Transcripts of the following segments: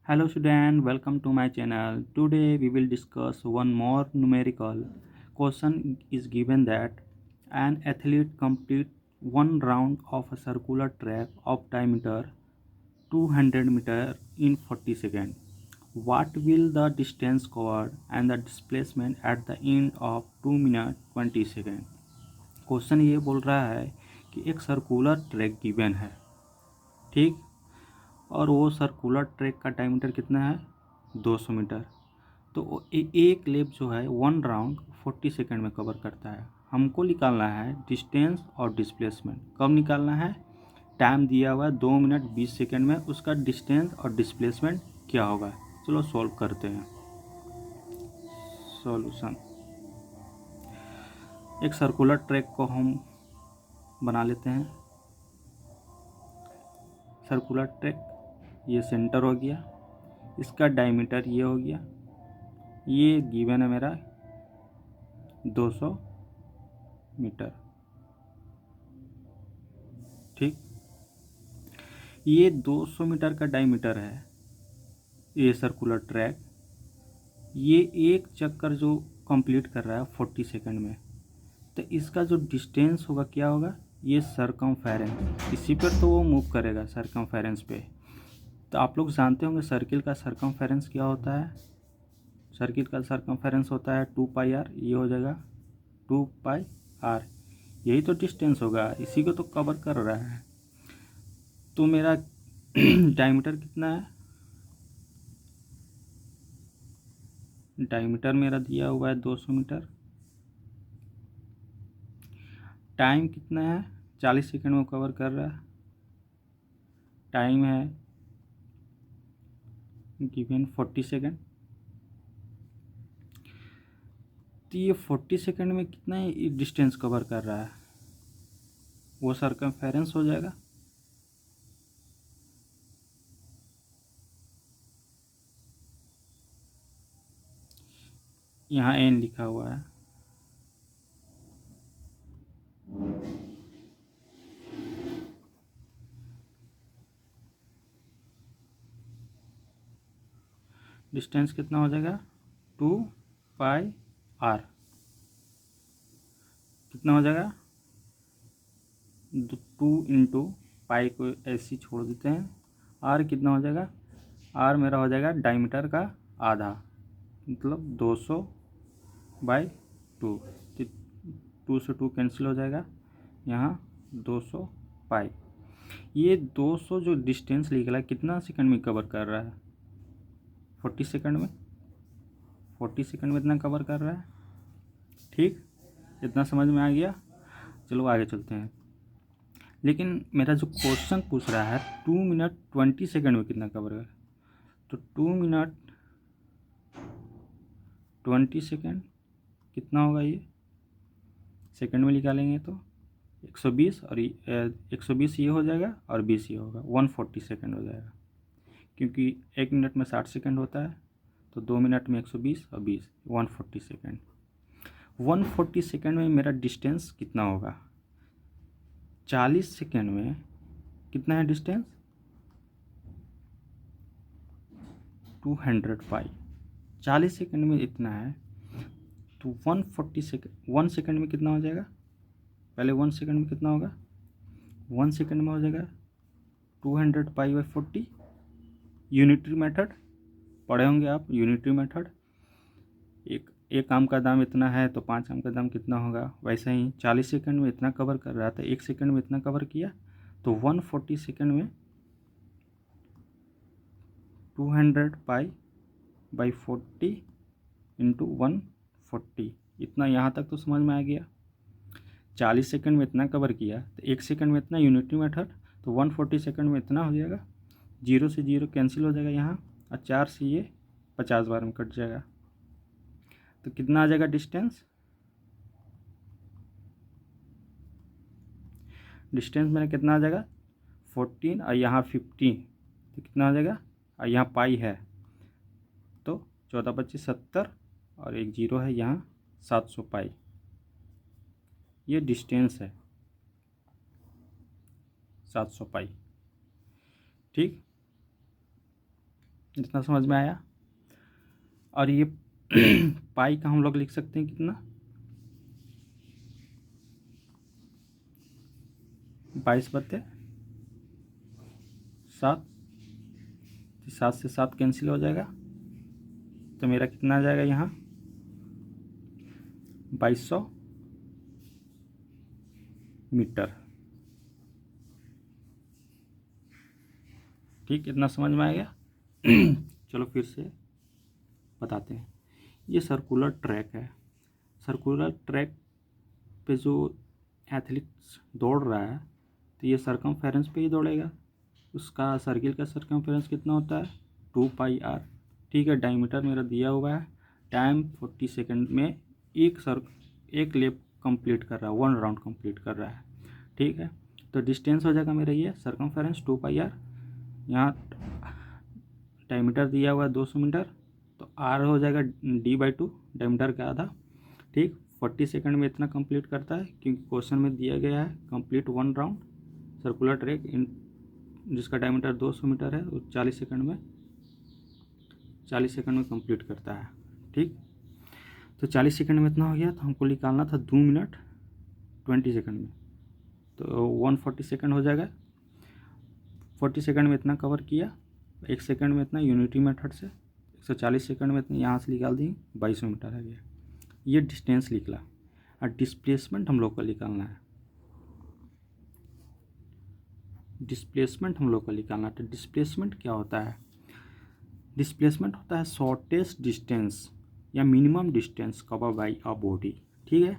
Hello student, welcome to my channel. Today we will discuss one more numerical question. Is given that an athlete complete one round of a circular track of diameter 200 meter in 40 seconds. What will the distance covered and the displacement at the end of 2 minutes 20 seconds? Question ये बोल रहा है कि एक circular track given है, ठीक, और वो सर्कुलर ट्रैक का डायमीटर कितना है 200 मीटर। तो एक लेप जो है वन राउंड 40 सेकंड में कवर करता है। हमको निकालना है डिस्टेंस और डिस्प्लेसमेंट। कब निकालना है? टाइम दिया हुआ है 2 मिनट 20 सेकंड में, उसका डिस्टेंस और डिस्प्लेसमेंट क्या होगा। चलो सॉल्व करते हैं। सॉल्यूशन, एक सर्कुलर ट्रैक को हम बना लेते हैं। सर्कुलर ट्रैक, ये सेंटर हो गया, इसका डायमीटर ये हो गया, ये गिवन है मेरा 200 मीटर, ठीक। ये 200 मीटर का डायमीटर है ये सर्कुलर ट्रैक। ये एक चक्कर जो कंप्लीट कर रहा है 40 सेकंड में, तो इसका जो डिस्टेंस होगा क्या होगा, ये सरकमफेरेंस, इसी पर तो वो मूव करेगा सरकमफेरेंस पे। तो आप लोग जानते होंगे सर्किल का सरकमफेरेंस क्या होता है। सर्किल का सरकमफेरेंस होता है 2πr, ये हो जाएगा 2πr, यही तो डिस्टेंस होगा, इसी को तो कवर कर रहा है। तो मेरा डायमीटर कितना है, डायमीटर मेरा दिया हुआ है 200 मीटर। टाइम कितना है, 40 सेकंड में कवर कर रहा है। टाइम है गिवन 40 सेकंड। तो ये 40 सेकंड में कितना डिस्टेंस कवर कर रहा है, वो सरकमफेरेंस हो जाएगा। यहाँ एन लिखा हुआ है, डिस्टेंस कितना हो जाएगा 2πr, कितना हो जाएगा 2 इंटू पाई को ऐसे ही छोड़ देते हैं। आर कितना हो जाएगा, आर मेरा हो जाएगा डायमीटर का आधा, मतलब 200/2। 2 से 2 कैंसिल हो जाएगा, यहाँ 200 पाई। ये 200 जो डिस्टेंस निकला कितना सेकंड में कवर कर रहा है, 40 सेकंड में। 40 सेकंड में इतना कवर कर रहा है, ठीक। इतना समझ में आ गया। चलो आगे चलते हैं। लेकिन मेरा जो क्वेश्चन पूछ रहा है 2 मिनट 20 सेकंड में कितना कवर है, तो 2 मिनट 20 सेकंड कितना होगा, ये सेकंड में निकालेंगे तो 120, और 120 ये हो जाएगा और 20 ये होगा, 140 सेकंड हो जाएगा। क्योंकि 1 मिनट में 60 सेकंड होता है, तो 2 मिनट में 120 और 20 140 सेकंड। 140 सेकंड में मेरा डिस्टेंस कितना होगा, 40 सेकंड में कितना है डिस्टेंस 200 पाई, 40 सेकंड में इतना है, तो 140 सेकंड 1 सेकंड में कितना हो जाएगा, पहले 1 सेकंड में कितना होगा, 1 सेकंड में हो जाएगा 200π/40। यूनिटरी मेथड पढ़े होंगे आप, यूनिटरी मेथड। एक आम का दाम इतना है तो 5 आम का दाम कितना होगा, वैसे ही 40 सेकंड में इतना कवर कर रहा था, 1 सेकंड में इतना कवर किया, तो 140 सेकंड में 200π/40 इंटू 140, इतना। यहाँ तक तो समझ में आ गया। 40 सेकंड में इतना कवर किया तो 1 सेकंड में इतना, यूनिटरी मेथड। तो 140 सेकंड में इतना हो जाएगा, 0 से 0 कैंसिल हो जाएगा यहाँ, और 4 से ये 50 बार में कट जाएगा। तो कितना आ जाएगा डिस्टेंस, डिस्टेंस मेरा कितना आ जाएगा 14, और यहाँ 15, तो कितना आ जाएगा, और यहाँ पाई है तो 14×25 70, और एक जीरो है यहाँ 700 पाई, ये डिस्टेंस है 700 पाई, ठीक। इतना समझ में आया। और ये पाई का हम लोग लिख सकते हैं कितना, 22/7। 7 से 7 कैंसिल हो जाएगा, तो मेरा कितना आ जाएगा यहाँ 2200 मीटर। ठीक, इतना समझ में आ गया। चलो फिर से बताते हैं। ये सर्कुलर ट्रैक है। सर्कुलर ट्रैक पे जो एथलीट्स दौड़ रहा है, तो ये सरकमफेरेंस पे ही दौड़ेगा। उसका सर्किल का सरकमफेरेंस कितना होता है 2πr। ठीक है, डायमीटर मेरा दिया हुआ है। टाइम 40 सेकंड में एक लेप कंप्लीट कर रहा है, 1 राउंड कंप्लीट कर रहा है। ठीक है, तो डिस्टेंस हो जाएगा मेरा ये सरकमफेरेंस 2πr। यहाँ डायमीटर दिया हुआ है 200 मीटर, तो आर हो जाएगा d/2, डायमीटर का आधा। ठीक, 40 सेकंड में इतना कंप्लीट करता है, क्योंकि क्वेश्चन में दिया गया है कंप्लीट 1 राउंड सर्कुलर ट्रैक इन जिसका डायमीटर 200 मीटर है, वो 40 सेकंड में कंप्लीट करता है। ठीक, तो 40 सेकंड में इतना हो गया, तो हमको निकालना था 2 मिनट 20 सेकंड में, तो 140 सेकंड हो जाएगा। 40 सेकंड में इतना कवर किया, 1 सेकंड में इतना यूनिटी मेथड से, 140 सेकंड में इतना यहाँ से निकाल दिए, 2200 मीटर आ गया। ये डिस्टेंस निकला। और डिस्प्लेसमेंट हम लोग को निकालना है। तो डिस्प्लेसमेंट क्या होता है? डिस्प्लेसमेंट होता है शॉर्टेस्ट डिस्टेंस या minimum distance cover by a body. ठीक है,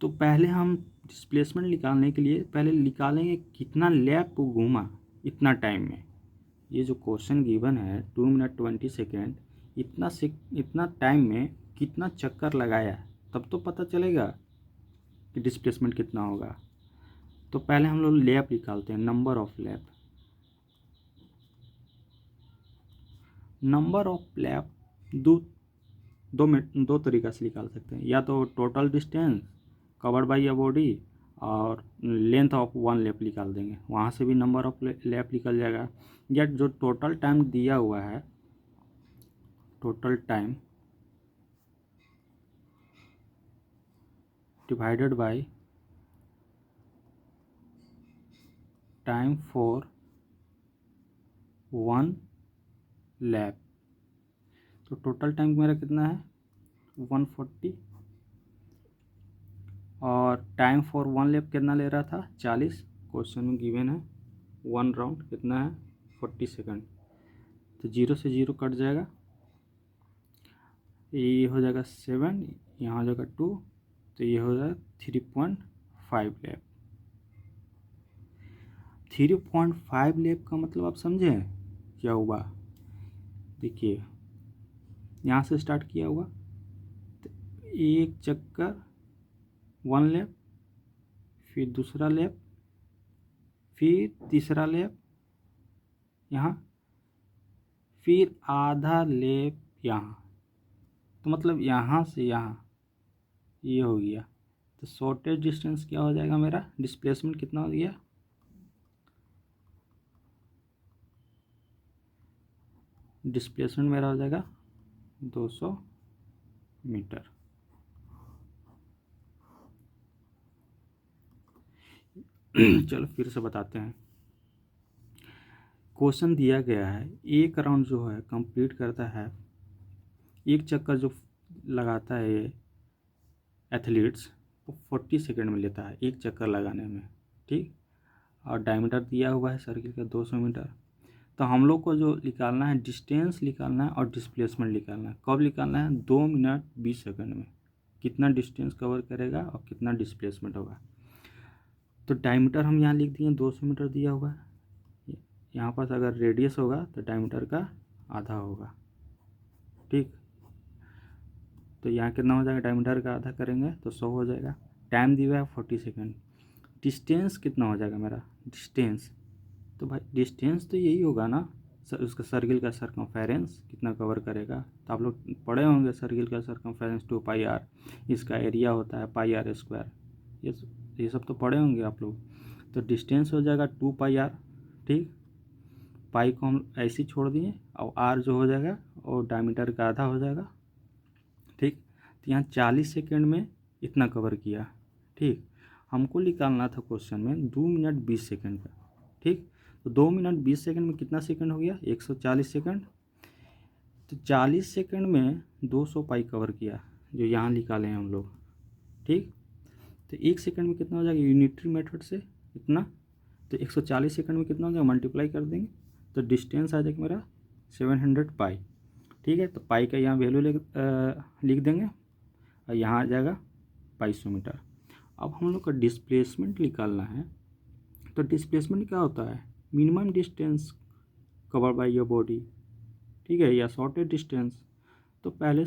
तो पहले हम डिस्प्लेसमेंट निकालने के लिए पहले निकालेंगे कितना लैप को घूमा इतना टाइम में। ये जो क्वेश्चन गिवन है 2 मिनट 20 सेकेंड, इतना टाइम में कितना चक्कर लगाया, तब तो पता चलेगा कि डिस्प्लेसमेंट कितना होगा। तो पहले हम लोग लैप निकालते हैं, नंबर ऑफ लैप। दो तरीक़ा से निकाल सकते हैं, या तो total distance covered by a body और लेंथ ऑफ 1 लैप निकाल देंगे, वहाँ से भी नंबर ऑफ लैप निकल जाएगा। या जो टोटल टाइम दिया हुआ है, total time divided by time for 1 lap, तो टोटल टाइम मेरा कितना है 140, और टाइम फॉर 1 लैप कितना ले रहा था 40। क्वेश्चन में गिवन है 1 राउंड कितना है 40 सेकंड, तो 0 से 0 कट जाएगा, ये हो जाएगा 7, यहाँ हो जाएगा 2, तो ये हो जाएगा 3.5 लैप। 3.5 लैप का मतलब आप समझे क्या हुआ? देखिए, यहाँ से स्टार्ट किया हुआ, तो एक चक्कर 1 लैप, फिर दूसरा लैप, फिर तीसरा लैप यहाँ, फिर आधा लैप यहाँ, तो मतलब यहाँ से यहाँ ये हो गया। तो शॉर्टेस्ट डिस्टेंस क्या हो जाएगा मेरा, डिस्प्लेसमेंट कितना हो गया, डिस्प्लेसमेंट मेरा हो जाएगा 200 मीटर। चलो फिर से बताते हैं। क्वेश्चन दिया गया है, एक राउंड जो है कंप्लीट करता है, एक चक्कर जो लगाता है ये एथलीट्स, वो 40 सेकंड में लेता है एक चक्कर लगाने में। ठीक, और डायमीटर दिया हुआ है सर्किल का 200 मीटर। तो हम लोग को जो निकालना है, डिस्टेंस निकालना है और डिस्प्लेसमेंट निकालना है। कब निकालना है? 2 मिनट 20 सेकंड में कितना डिस्टेंस कवर करेगा और कितना डिस्प्लेसमेंट होगा। तो डायमीटर हम यहाँ लिख दिए 200 मीटर दिया हुआ है, यहाँ पास अगर रेडियस होगा तो डायमीटर का आधा होगा। ठीक, तो यहाँ कितना हो जाएगा, डायमीटर का आधा करेंगे तो 100 हो जाएगा। टाइम दिया है 40 सेकंड। डिस्टेंस कितना हो जाएगा मेरा, डिस्टेंस, तो भाई डिस्टेंस तो यही होगा ना, उसका सर्किल का सरकमफेरेंस कितना कवर करेगा। तो आप लोग पढ़े होंगे सर्किल का सरकमफेरेंस 2πr, इसका एरिया होता है πr², ये सब तो पढ़े होंगे आप लोग। तो डिस्टेंस हो जाएगा 2πr। ठीक, पाई को हम ऐसे ही छोड़ दिए और आर जो हो जाएगा और डायमीटर का आधा हो जाएगा। ठीक, तो यहाँ 40 सेकेंड में इतना कवर किया। ठीक, हमको निकालना था क्वेश्चन में 2 मिनट 20 सेकेंड का। ठीक, तो 2 मिनट 20 सेकेंड में कितना सेकेंड हो गया, 140 सेकेंड। तो 40 सेकेंड में 200 पाई कवर किया, जो यहाँ निकाले हैं हम लोग। ठीक, तो 1 सेकेंड में कितना हो जाएगा यूनिटरी मेथड से इतना, तो 140 सेकेंड में कितना हो जाएगा, मल्टीप्लाई कर देंगे तो डिस्टेंस आ जाएगा मेरा 700 पाई। ठीक है, तो पाई का यहाँ वैल्यू लिख देंगे और यहाँ आ जाएगा 2200 मीटर। अब हम लोग का डिस्प्लेसमेंट निकालना है। तो डिस्प्लेसमेंट क्या होता है, minimum distance cover by your body, ठीक है, या शॉर्टेज डिस्टेंस। तो पहले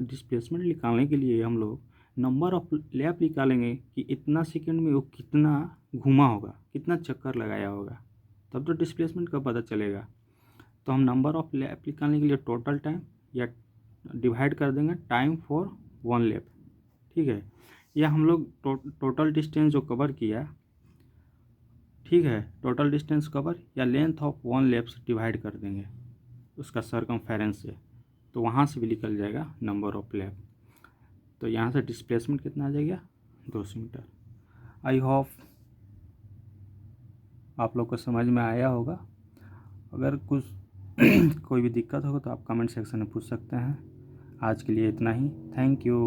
डिस्प्लेसमेंट निकालने के लिए हम लोग नंबर ऑफ लैप निकालेंगे कि इतना सेकंड में वो कितना घूमा होगा, कितना चक्कर लगाया होगा, तब तो डिस्प्लेसमेंट का पता चलेगा। तो हम नंबर ऑफ लैप निकालने के लिए टोटल टाइम या डिवाइड कर देंगे टाइम फॉर 1 लैप। ठीक है, या हम लोग टोटल डिस्टेंस जो कवर किया, ठीक है, टोटल डिस्टेंस कवर या लेंथ ऑफ 1 लैप से डिवाइड कर देंगे उसका सरकमफेरेंस से, तो वहाँ से भी निकल जाएगा नंबर ऑफ लैप। तो यहाँ से डिस्प्लेसमेंट कितना आ जाएगा, 200 मीटर। आई होप आप लोग को समझ में आया होगा। अगर कुछ कोई भी दिक्कत होगा तो आप कमेंट सेक्शन में पूछ सकते हैं। आज के लिए इतना ही, थैंक यू।